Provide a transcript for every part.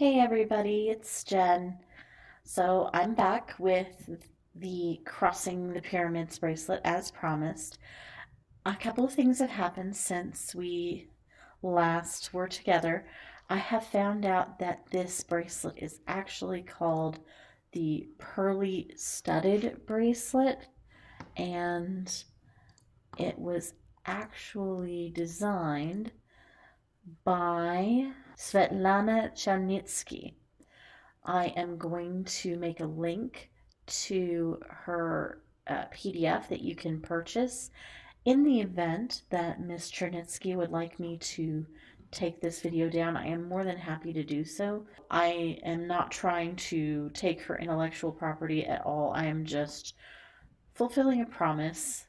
Hey everybody, it's Jen. So I'm back with the Crossing the Pyramids bracelet as promised. A couple of things have happened since we last were together. I have found out that this bracelet is actually called the Pearly Studded Bracelet, and it was actually designed by Svetlana Chernitsky. I am going to make a link to her PDF that you can purchase in the event that Ms. Chernitsky would like me to take this video down. I am more than happy to do so. I am not trying to take her intellectual property at all. I am just fulfilling a promise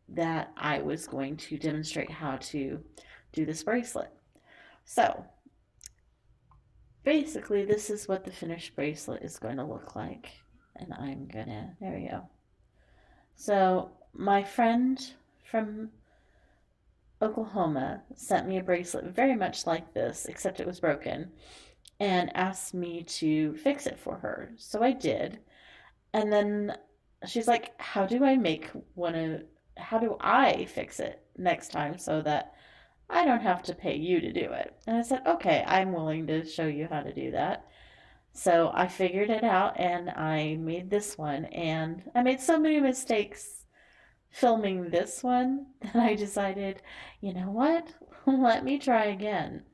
that I was going to demonstrate how to do this bracelet. So basically, this is what the finished bracelet is going to look like. And I'm gonna, there we go. So my friend from Oklahoma sent me a bracelet very much like this, except it was broken, and asked me to fix it for her. So I did. And then she's like, how do I fix it next time so that I don't have to pay you to do it? And I said, okay, I'm willing to show you how to do that. So I figured it out and I made this one. And I made so many mistakes filming this one that I decided, you know what? Let me try again.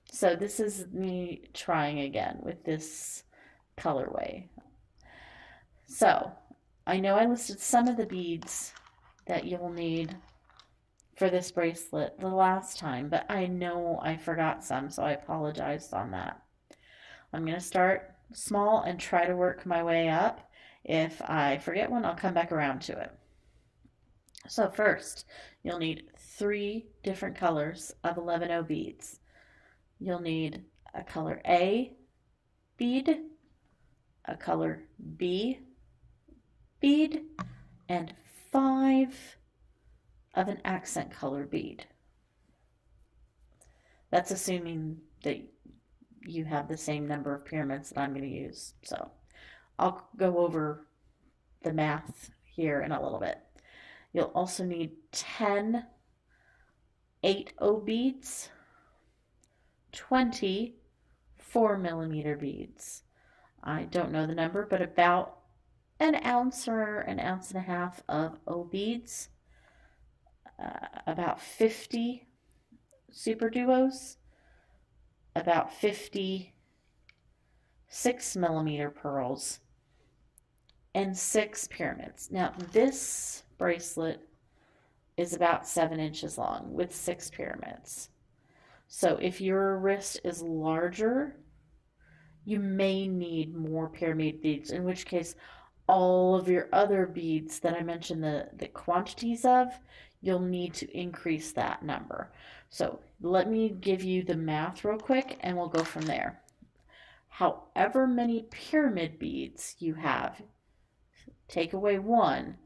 So this is me trying again with this colorway. So I know I listed some of the beads that you'll need for this bracelet the last time, but I know I forgot some, so I apologize on that. I'm going to start small and try to work my way up. If I forget one, I'll come back around to it. So first, you'll need 3 different colors of 11O beads. You'll need a color A bead, a color B bead, and 5 of an accent color bead. That's assuming that you have the same number of pyramids that I'm going to use. So I'll go over the math here in a little bit. You'll also need 10 8O beads, 20 4mm beads. I don't know the number, but about an ounce or an ounce and a half of O beads, about 50 superduos, about 50 6mm pearls, and 6 pyramids. Now, this bracelet is about 7 inches long with 6 pyramids. So if your wrist is larger, you may need more pyramid beads, in which case all of your other beads that I mentioned the quantities of, you'll need to increase that number. So let me give you the math real quick and we'll go from there. However many pyramid beads you have, take away 1,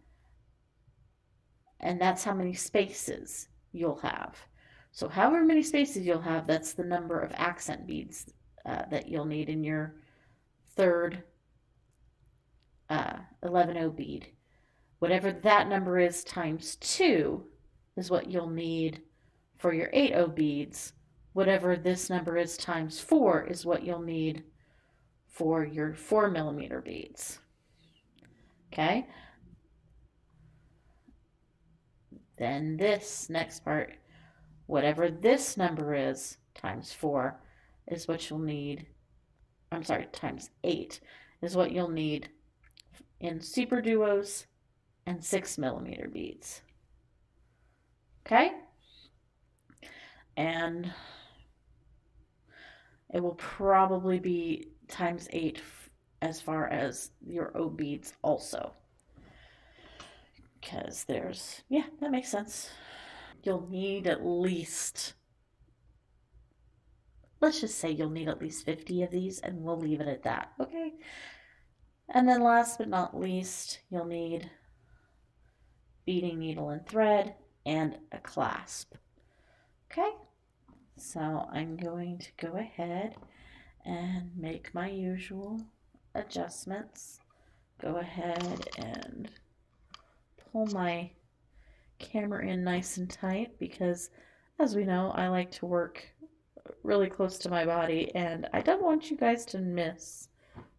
and that's how many spaces you'll have. So however many spaces you'll have, that's the number of accent beads that you'll need in your third 11O bead. Whatever that number is times 2 is what you'll need for your 8O beads. Whatever this number is times 4 is what you'll need for your 4mm beads. Okay? Then this next part, whatever this number is times 4 is what you'll need. I'm sorry, times 8 is what you'll need in superduos and 6mm beads. Okay? And it will probably be times 8 as far as your O beads also. Because there's, yeah, that makes sense. You'll need at least, let's just say you'll need at least 50 of these, and we'll leave it at that, okay? And then last but not least, you'll need beading needle and thread and a clasp. Okay, so I'm going to go ahead and make my usual adjustments. Go ahead and pull my camera in nice and tight because, as we know, I like to work really close to my body and I don't want you guys to miss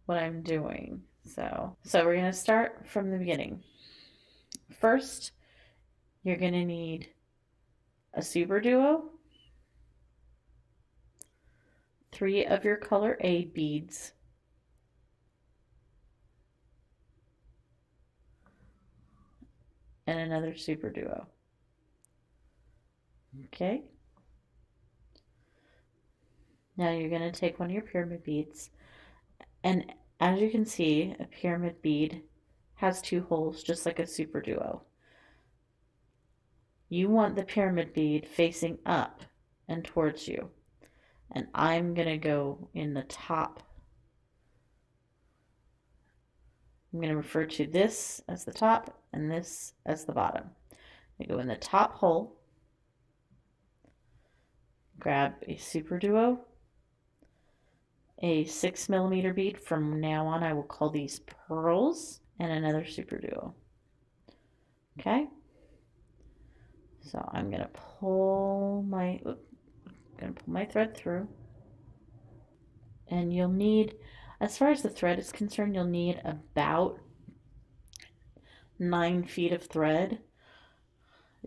what I'm doing. So we're going to start from the beginning. First, you're going to need a super duo, 3 of your color A beads, and another super duo. Okay. Now you're going to take one of your pyramid beads, and as you can see, a pyramid bead has 2 holes just like a super duo. You want the pyramid bead facing up and towards you, and I'm going to go in the top. I'm going to refer to this as the top and this as the bottom. I go in the top hole, grab a super duo, a 6mm bead. From now on, I will call these pearls, and another super duo. Okay? So I'm going to pull my thread through. And you'll need, as far as the thread is concerned, you'll need about 9 feet of thread.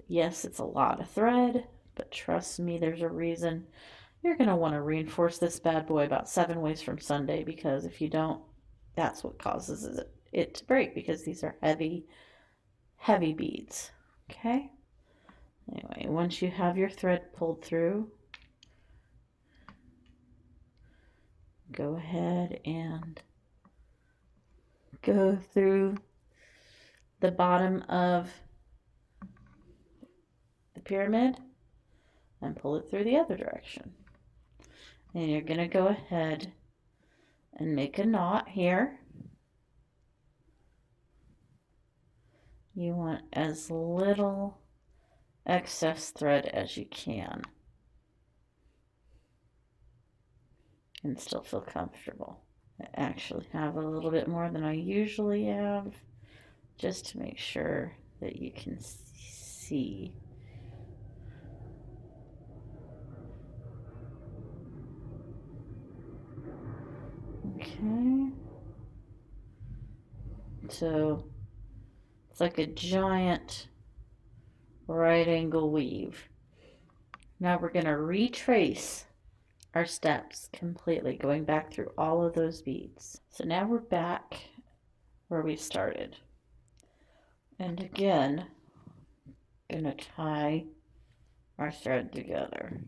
Yes, it's a lot of thread, but trust me, there's a reason. You're going to want to reinforce this bad boy about 7 ways from Sunday, because if you don't, that's what causes it to break, because these are heavy, heavy beads. Okay? Anyway, once you have your thread pulled through, go ahead and go through the bottom of the pyramid and pull it through the other direction. And you're going to go ahead and make a knot here. You want as little excess thread as you can and still feel comfortable. I actually have a little bit more than I usually have, just to make sure that you can see. Okay. So it's like a giant right angle weave. Now we're going to retrace our steps completely, going back through all of those beads. So now we're back where we started. And again, gonna tie our thread together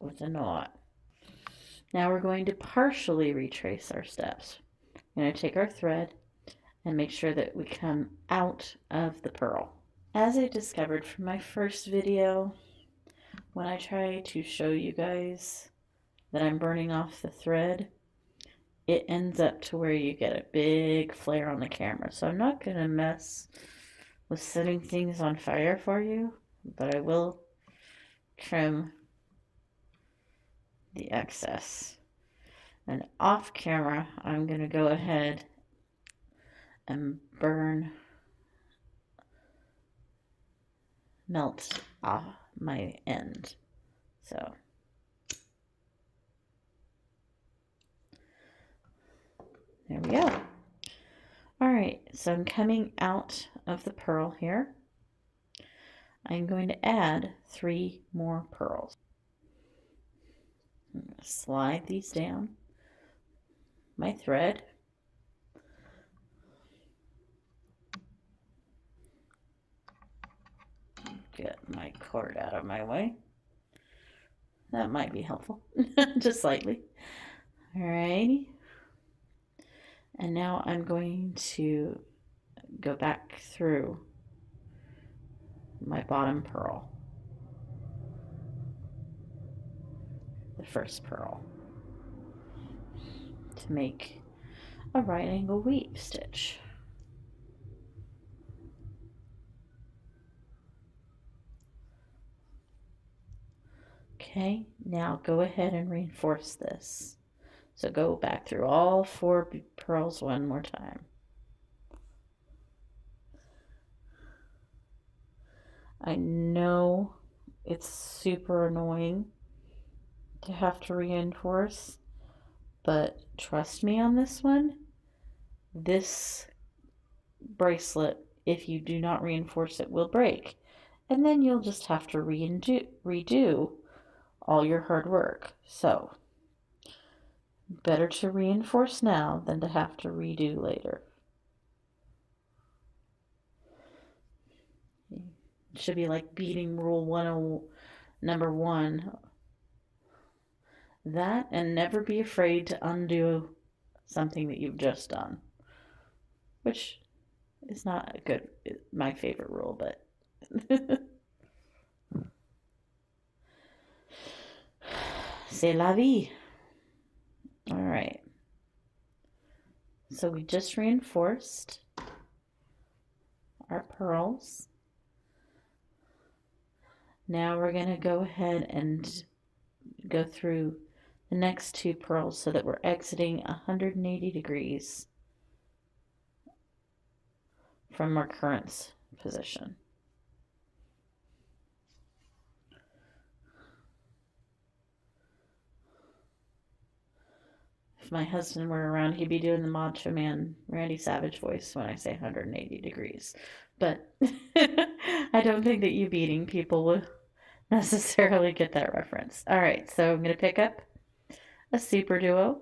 with a knot. Now we're going to partially retrace our steps. We're going to take our thread and make sure that we come out of the pearl. As I discovered from my first video, when I try to show you guys that I'm burning off the thread, it ends up to where you get a big flare on the camera. So I'm not going to mess with setting things on fire for you, but I will trim the excess. And off camera, I'm going to go ahead and melt off my end. So there we go. All right, so I'm coming out of the pearl here. I'm going to add 3 more pearls. I'm going to slide these down my thread. Get my cord out of my way. That might be helpful, just slightly. All right. And now I'm going to go back through my bottom pearl, the first pearl, to make a right angle weave stitch. Okay, now go ahead and reinforce this So go back through all 4 pearls one more time. I know it's super annoying to have to reinforce, but trust me on this one. This bracelet, if you do not reinforce it, will break. And then you'll just have to redo all your hard work. So, better to reinforce now than to have to redo later. It should be like beating rule 10, number 1. That, and never be afraid to undo something that you've just done, which is not my favorite rule, but c'est la vie. All right. So we just reinforced our pearls. Now we're going to go ahead and go through the next 2 pearls so that we're exiting 180 degrees from our current position. If my husband were around, he'd be doing the Macho Man Randy Savage voice when I say 180 degrees. But I don't think that you beating people would necessarily get that reference. All right, so I'm going to pick up a super duo.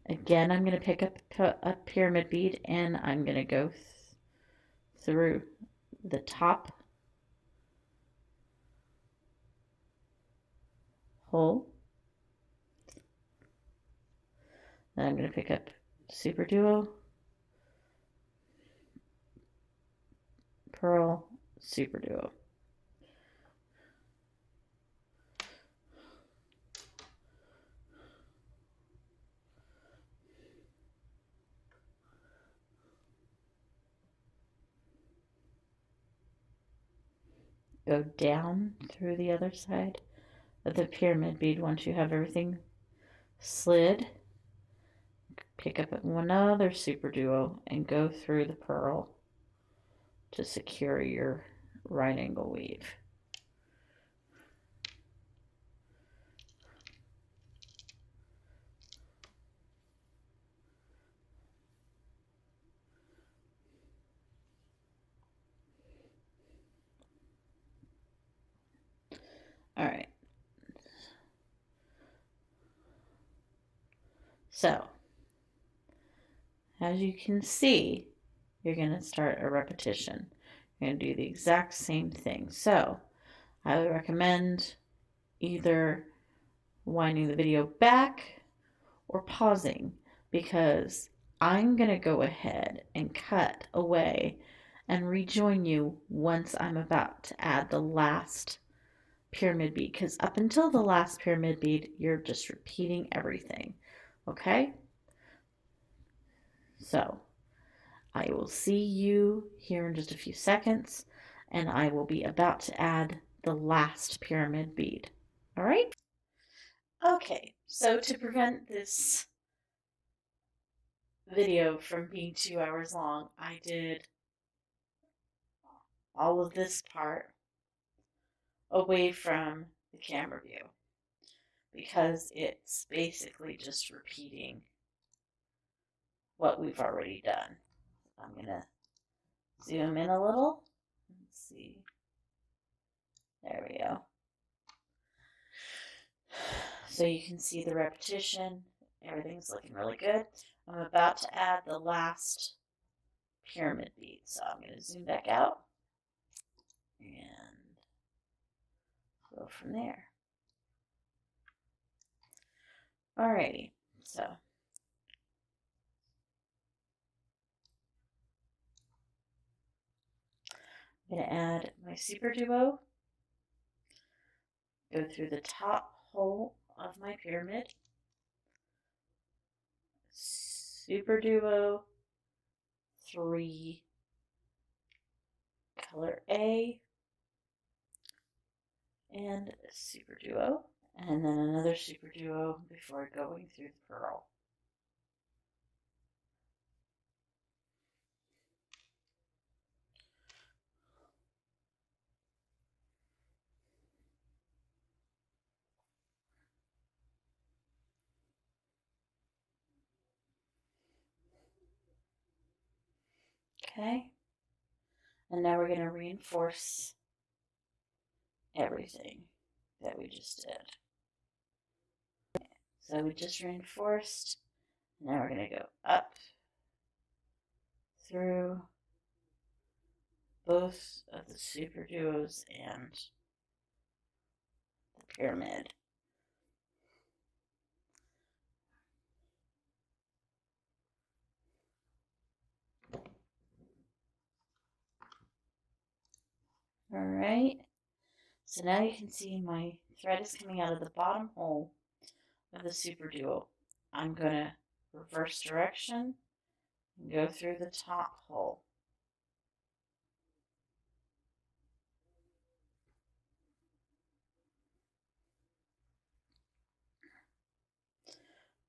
Again, I'm going to pick up a pyramid bead, and I'm going to go through the top hole. Then I'm going to pick up super duo, pearl, super duo. Go down through the other side of the pyramid bead once you have everything slid. Pick up one other super duo and go through the pearl to secure your right angle weave. All right. So, as you can see, you're going to start a repetition. You're going to do the exact same thing. So, I would recommend either winding the video back or pausing, because I'm going to go ahead and cut away and rejoin you once I'm about to add the last pyramid bead, because up until the last pyramid bead, you're just repeating everything. Okay? So, I will see you here in just a few seconds, and I will be about to add the last pyramid bead. All right? Okay, so to prevent this video from being 2 hours long, I did all of this part away from the camera view, because it's basically just repeating what we've already done. I'm going to zoom in a little. Let's see. There we go. So you can see the repetition. Everything's looking really good. I'm about to add the last pyramid bead. So I'm going to zoom back out and go from there. Alrighty, so I'm going to add my super duo, go through the top hole of my pyramid, super duo, 3, color A, and super duo. and then another super duo before going through the purl. Okay, and now we're going to reinforce everything that we just did. So we just reinforced. Now we're going to go up through both of the super duos and the pyramid. All right, so now you can see my thread is coming out of the bottom hole of the super duo. I'm going to reverse direction and go through the top hole.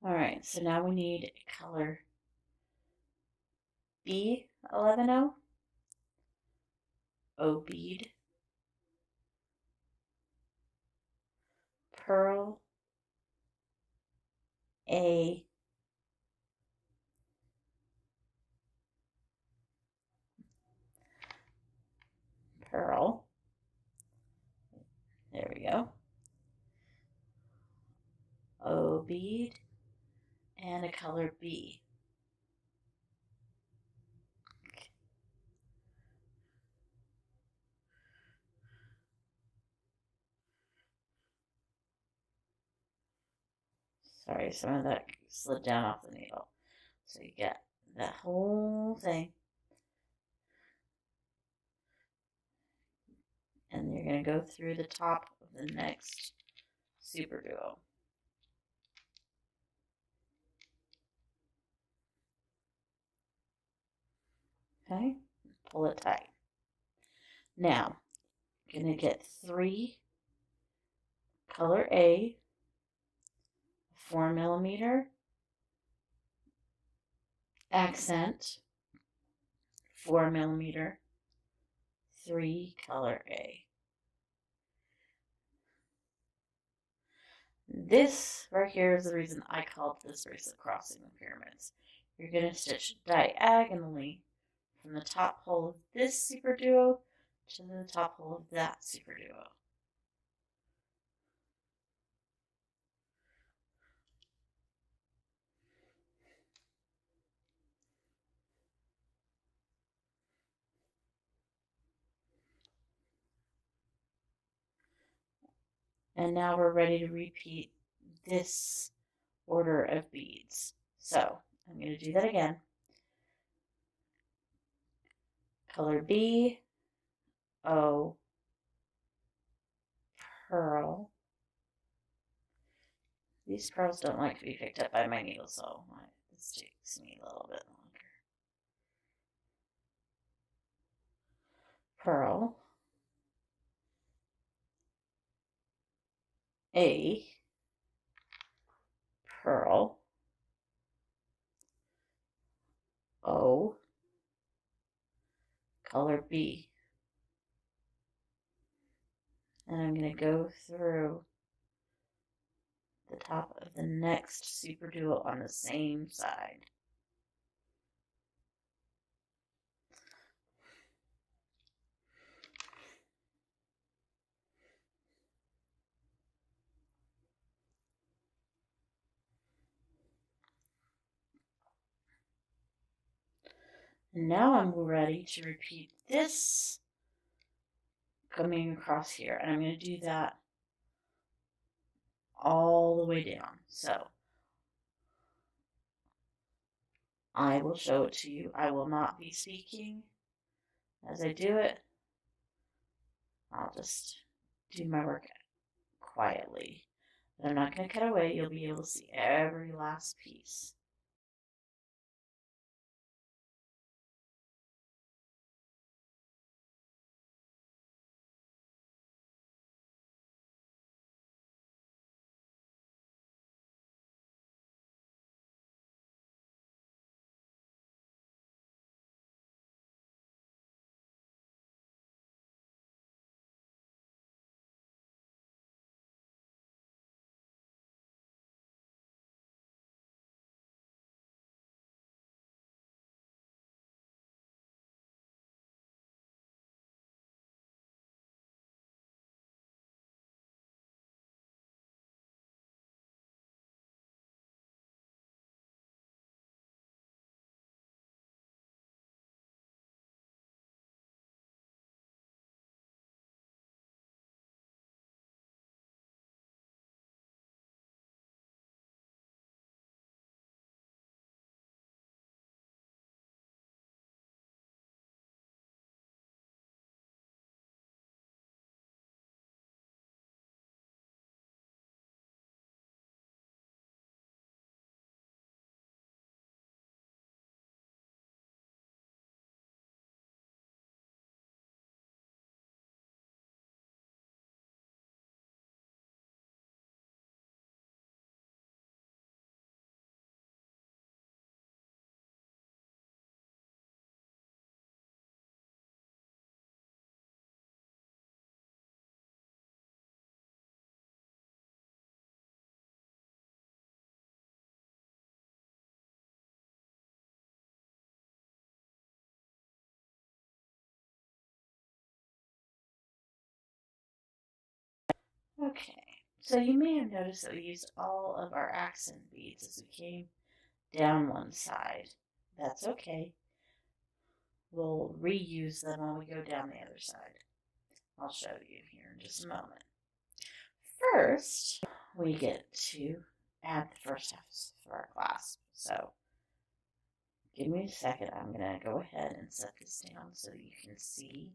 All right, so now we need color B11O, O bead, pearl, A, pearl. There we go. O bead and a color B. Sorry, some of that slid down off the needle. So you get that whole thing. And you're going to go through the top of the next super duo. Okay, pull it tight. Now, you're going to get 3 color A, 4mm accent, 4mm, 3 color A. This right here is the reason I called this bracelet crossing the pyramids. You're going to stitch diagonally from the top hole of this super duo to the top hole of that super duo. And now we're ready to repeat this order of beads. So I'm going to do that again. Color B, O, pearl. These pearls don't like to be picked up by my needle, so this takes me a little bit longer. Pearl, A, pearl, O, color B. And I'm going to go through the top of the next super duo on the same side. And now I'm ready to repeat this coming across here. And I'm going to do that all the way down. So I will show it to you. I will not be speaking as I do it. I'll just do my work quietly. But I'm not going to cut away. You'll be able to see every last piece. Okay, so you may have noticed that we used all of our accent beads as we came down one side. That's okay. We'll reuse them when we go down the other side. I'll show you here in just a moment. First, we get to add the first half of our clasp. So give me a second. I'm going to go ahead and set this down so that you can see.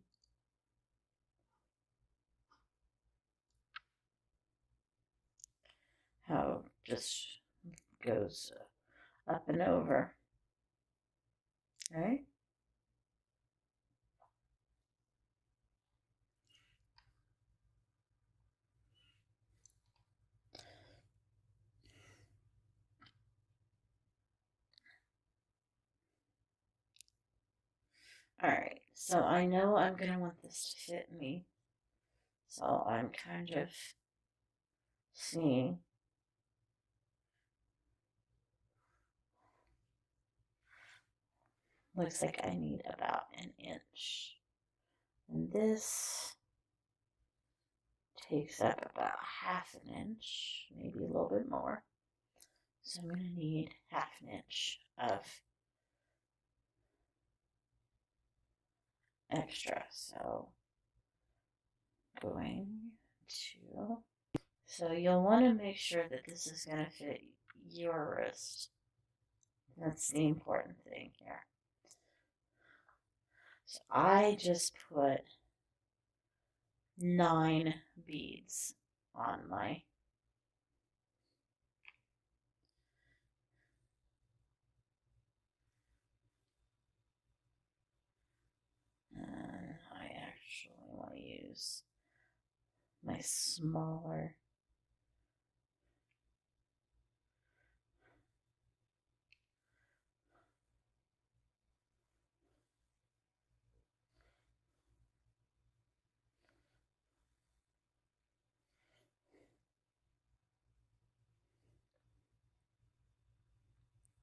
How it just goes up and over. Right? Alright, so I know I'm going to want this to fit me. So I'm kind of seeing. Looks like I need about an inch. And this takes up about half an inch, maybe a little bit more. So I'm going to need half an inch of extra. So going to, so you'll want to make sure that this is going to fit your wrist. That's the important thing here. So I just put 9 beads on my I actually want to use my smaller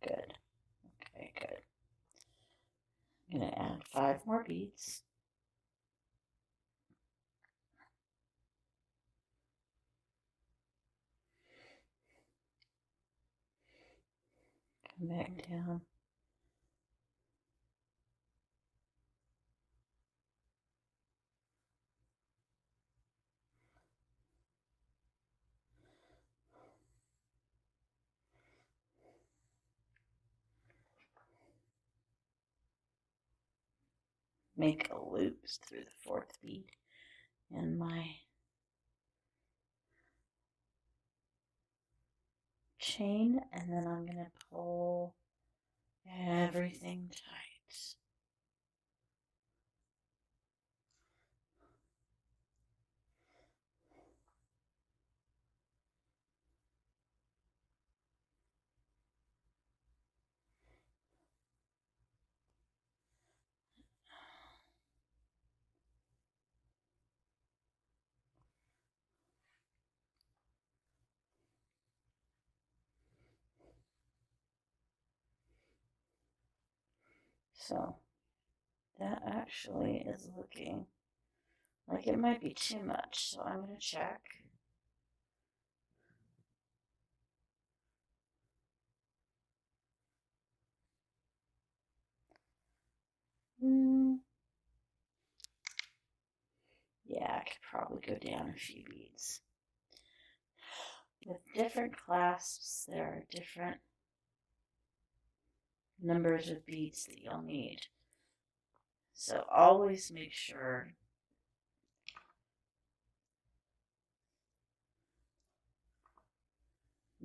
good. Okay, good. I'm going to add 5 more beads. Come back down. Make a loop through the 4th bead in my chain, and then I'm going to pull everything tight. So that actually is looking like it might be too much, so I'm going to check. Yeah, I could probably go down a few beads. With different clasps, there are different numbers of beads that you'll need. So always make sure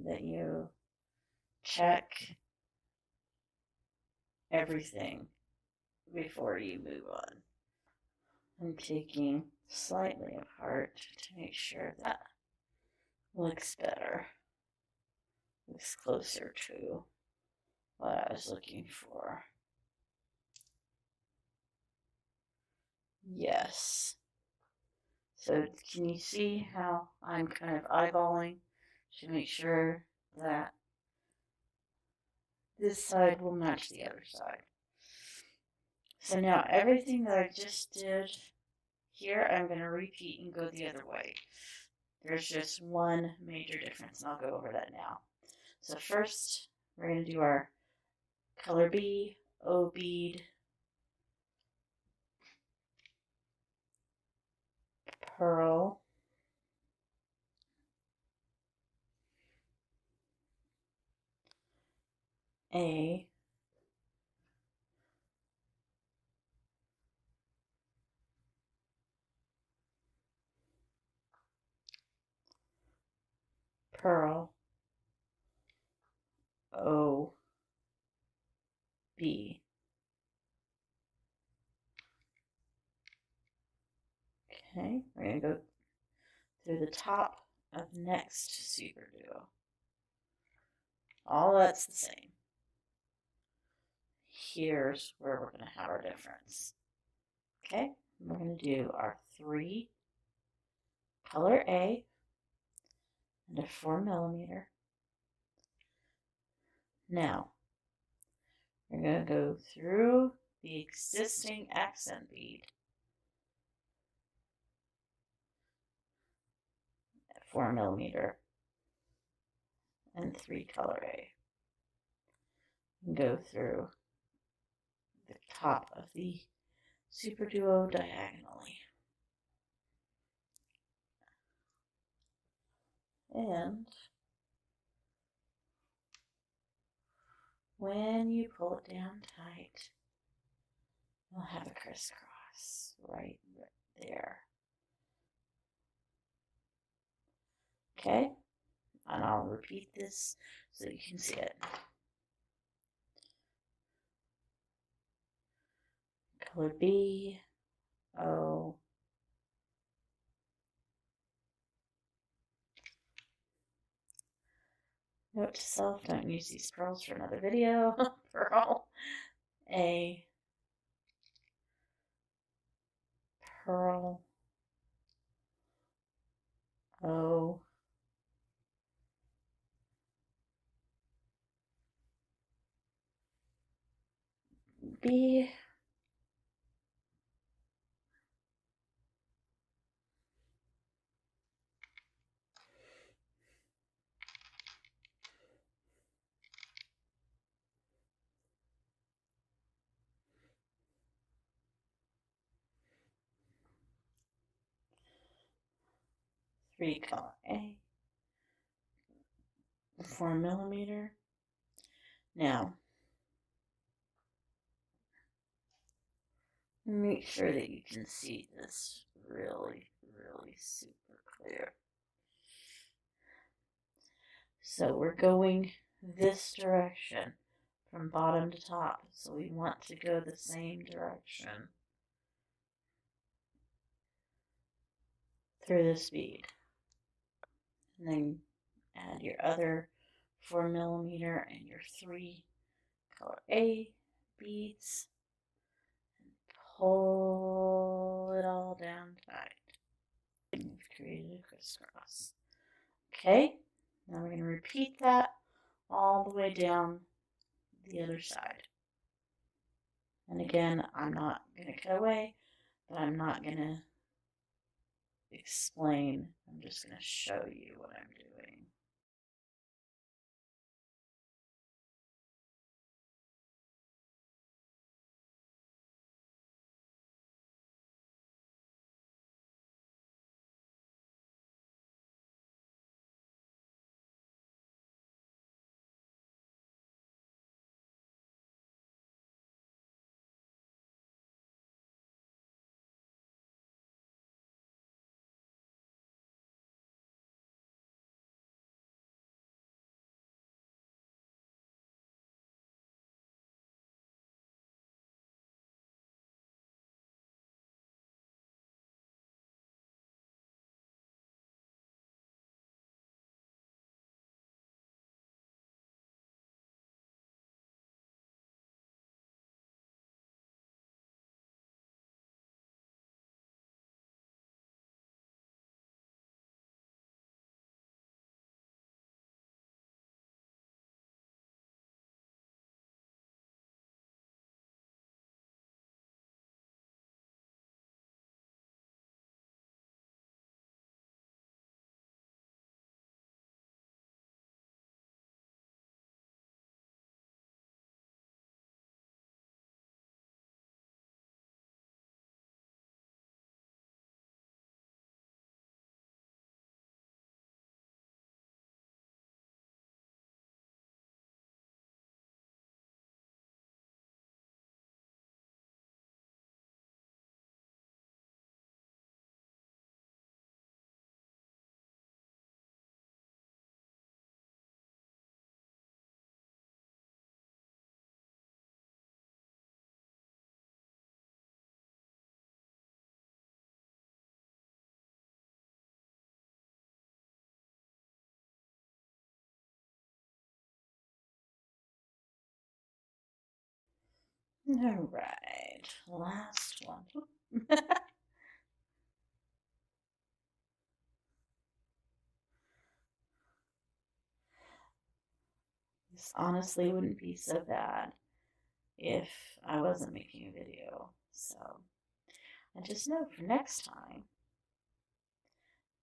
that you check everything before you move on. I'm taking slightly apart to make sure that looks better. Looks closer to what I was looking for. Yes. So can you see how I'm kind of eyeballing to make sure that this side will match the other side? So now everything that I just did here, I'm going to repeat and go the other way. there's just one major difference, and I'll go over that now. So first, we're going to do our color B, O bead, pearl, A, pearl, O, B. Okay, we're going to go through the top of next super duo. All that's the same. Here's where we're going to have our difference. Okay, we're going to do our 3 color A and a 4mm. Now, we're going to go through the existing accent bead at 4mm and 3 color A. And go through the top of the super duo diagonally. And when you pull it down tight, you'll have a crisscross right there. Okay? And I'll repeat this so you can see it. Color B, O, note to self, don't use these pearls for another video. Pearl, A, pearl, O, B, 3 color A, 4mm. Now, make sure that you can see this really, really super clear. So we're going this direction from bottom to top. So we want to go the same direction through this bead. And then add your other 4mm and your 3 color A beads. And pull it all down tight. And we've created a crisscross. Okay, now we're going to repeat that all the way down the other side. And again, I'm not going to cut away, but I'm not going to explain. I'm just going to show you what I'm doing. All right, last one. This honestly wouldn't be so bad if I wasn't making a video. So I just know for next time,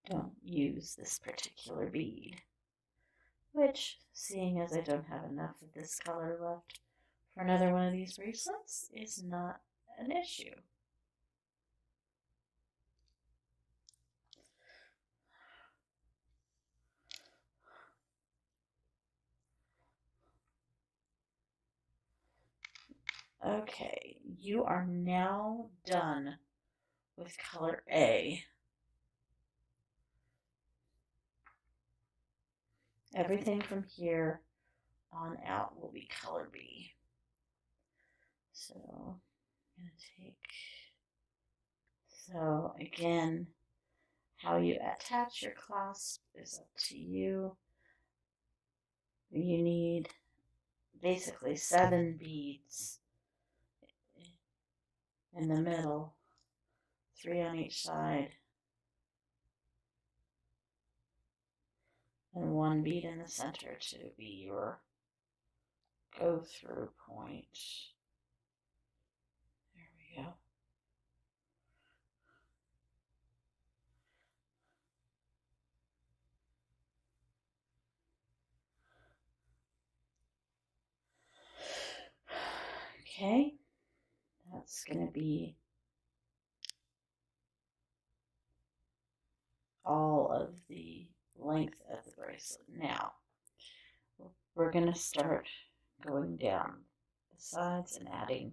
don't use this particular bead. Which, seeing as I don't have enough of this color left for another one of these bracelets, is not an issue. Okay, you are now done with color A. Everything from here on out will be color B. So I'm going to take, so again, how you attach your clasp is up to you. You need basically 7 beads in the middle, 3 on each side, and 1 bead in the center to be your go-through point. There we go. Okay, that's going to be all of the length of the bracelet. Now, we're going to start going down the sides and adding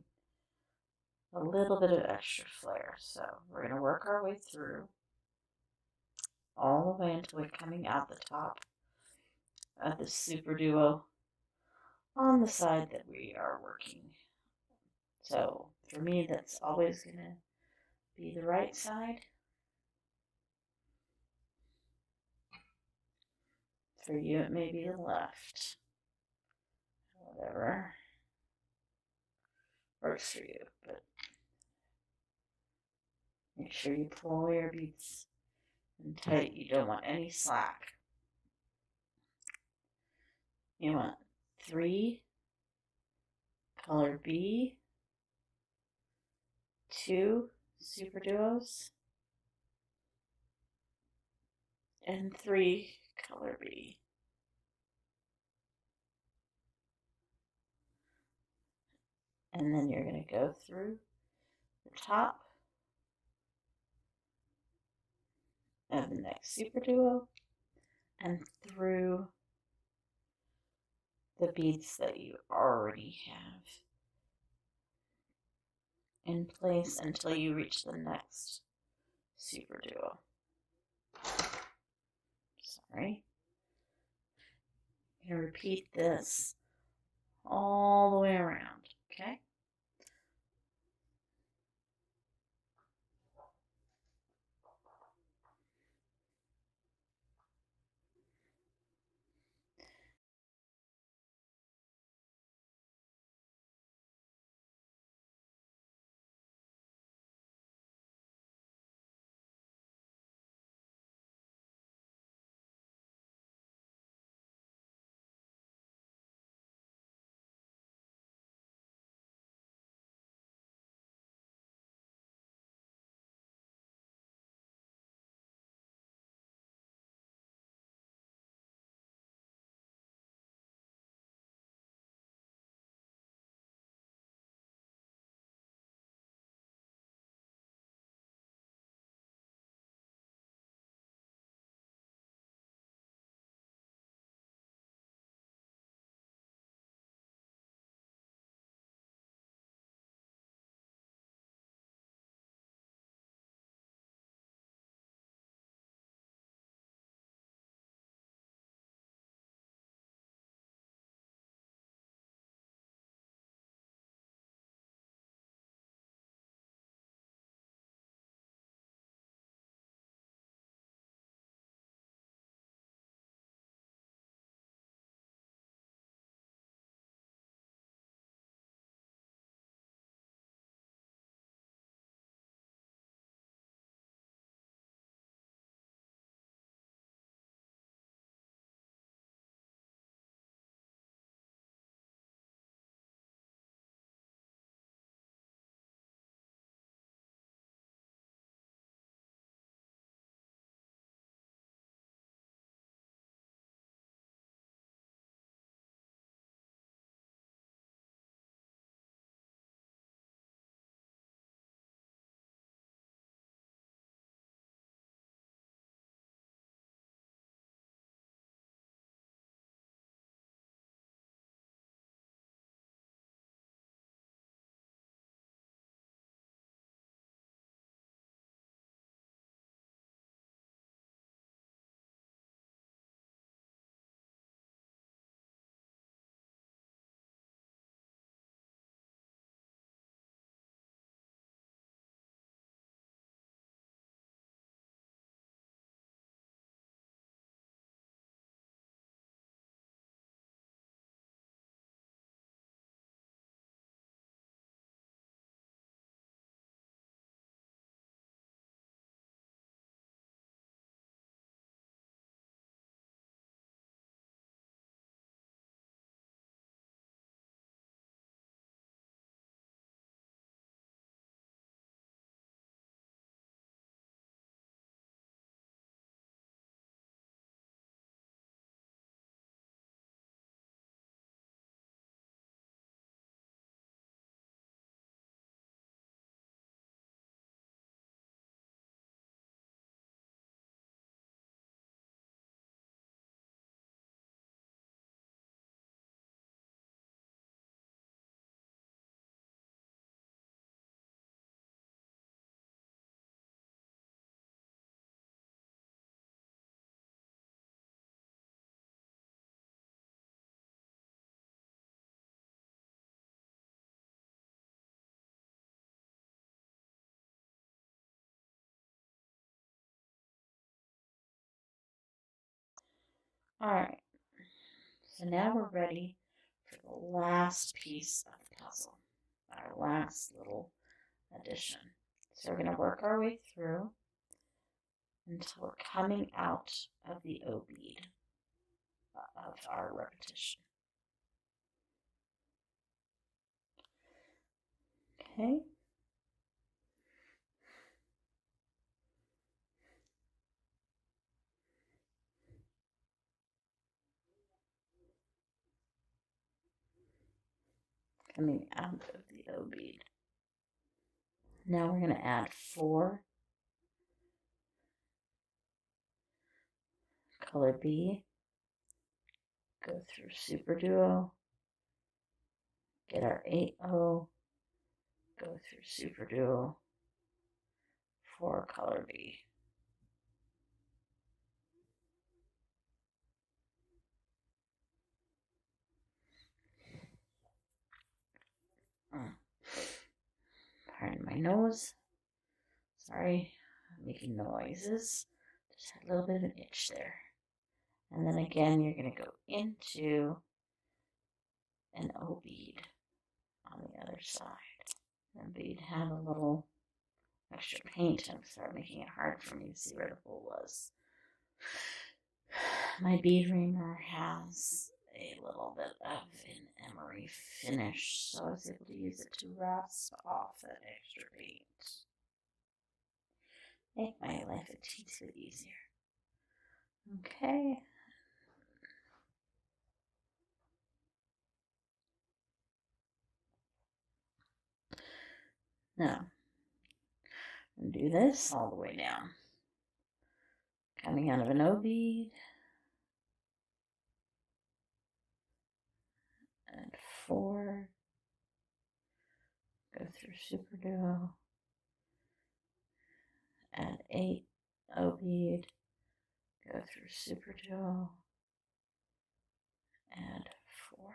a little bit of extra flare. So we're going to work our way through all the way until we're coming out the top of the super duo on the side that we are working. So for me, that's always going to be the right side. For you, it may be the left. Whatever works for you, but make sure you pull your beads in tight. You don't want any slack. You want 3 color B, 2 super duos, and 3 color B. And then you're going to go through the top of the next super duo and through the beads that you already have in place until you reach the next super duo. Sorry. I'm going to repeat this all the way around, okay? Alright, so now we're ready for the last piece of the puzzle, our last little addition. So we're going to work our way through until we're coming out of the O bead of our repetition. Okay. Coming out of the O bead. Now we're going to add 4 color B, go through superduo, get our 8O, go through superduo, 4 color B. Pardon my nose. Sorry, I'm making noises. Just had a little bit of an itch there. And then again, you're going to go into an O bead on the other side. That bead had a little extra paint and started making it hard for me to see where the hole was. My bead ringer has a little bit of an emery finish, so I was able to use it to rasp off that extra paint. Make my life a teensy bit easier. Okay. Now, do this all the way down. Coming out of an O bead, and 4, go through superduo, add 8 O bead, go through superduo, add 4.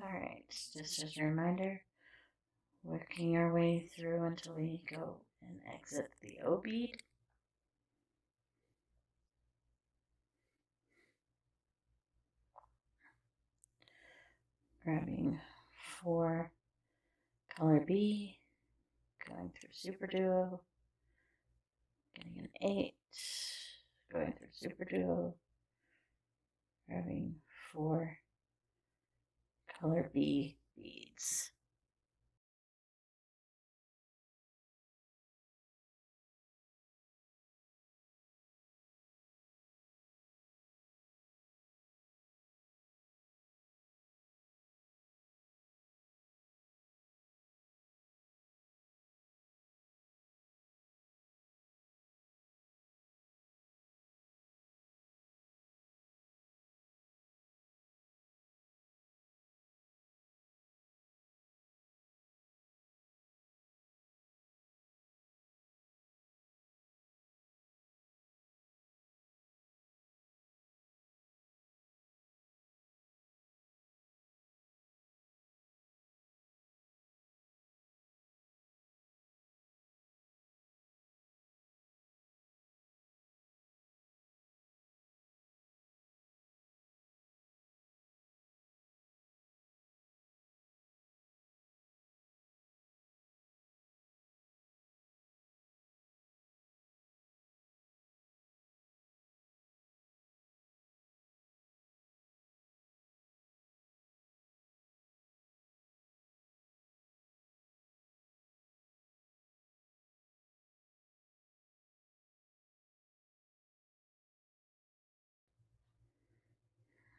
Alright, just as a reminder, working our way through until we go and exit the O bead. Grabbing 4 color B, going through superduo, getting an 8, going through superduo, grabbing 4 color B beads.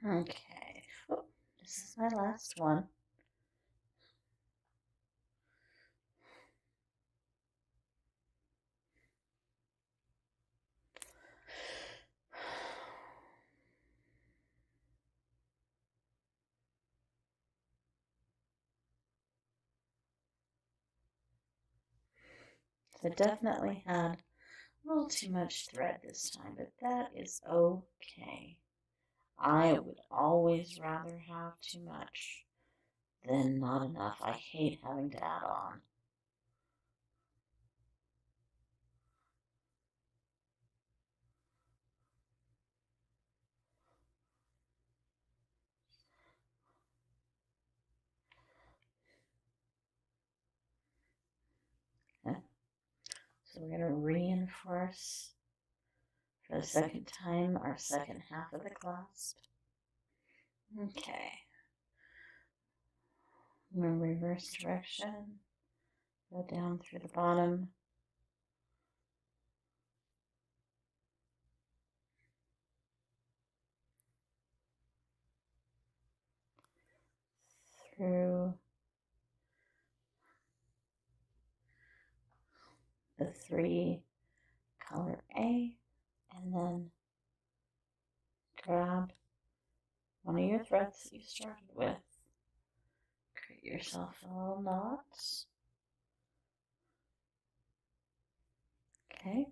Okay. Oh, this is my last one. So definitely had a little too much thread this time, but that is okay. I would always rather have too much than not enough. I hate having to add on. Okay. So we're going to reinforce for the second time our second half of the clasp. Okay. I'm going to reverse direction, go down through the bottom, through the 3 color A, and then grab one of your threads that you started with. Create yourself a little knot. Okay.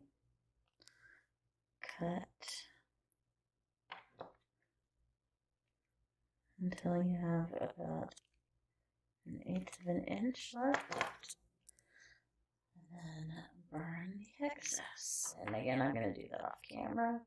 Cut until you have about 1/8 of an inch left. And then burn the excess. And again, I'm going to do that off camera.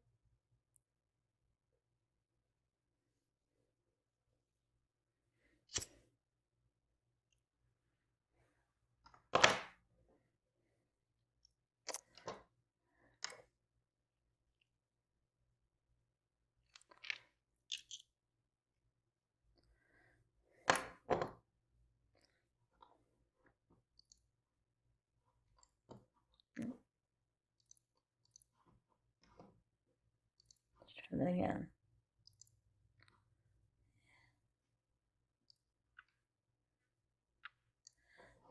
Try that again.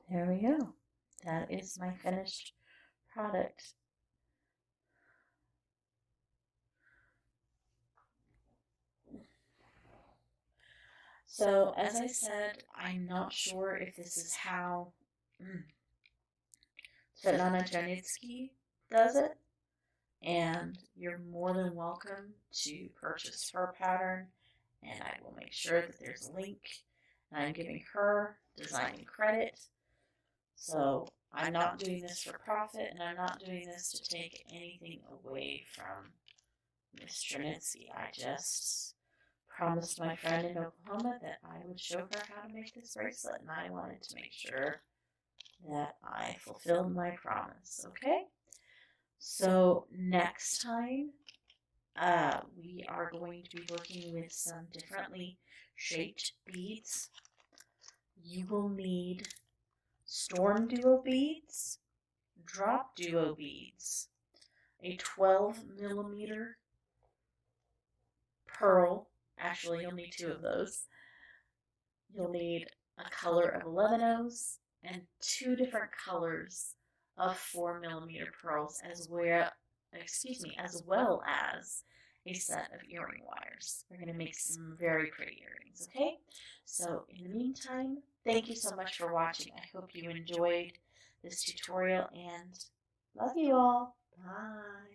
There we go. That is my finished product. So, as I said, I'm not sure if this is how Svetlana Janitsky does it, and you're more than welcome to purchase her pattern, and I will make sure that there's a link, and I'm giving her designing credit. So I'm not doing this for profit, and I'm not doing this to take anything away from Miss Janitsky. I just promised my friend in Oklahoma that I would show her how to make this bracelet, and I wanted to make sure that I fulfilled my promise, okay? So next time, we are going to be working with some differently shaped beads. You will need storm duo beads, drop duo beads, a 12mm pearl. Actually, you'll need 2 of those. You'll need a color of 11-ohs and 2 different colors of 4mm pearls, as well as a set of earring wires. We're going to make some very pretty earrings, okay? So in the meantime, thank you so much for watching. I hope you enjoyed this tutorial, and love you all. Bye.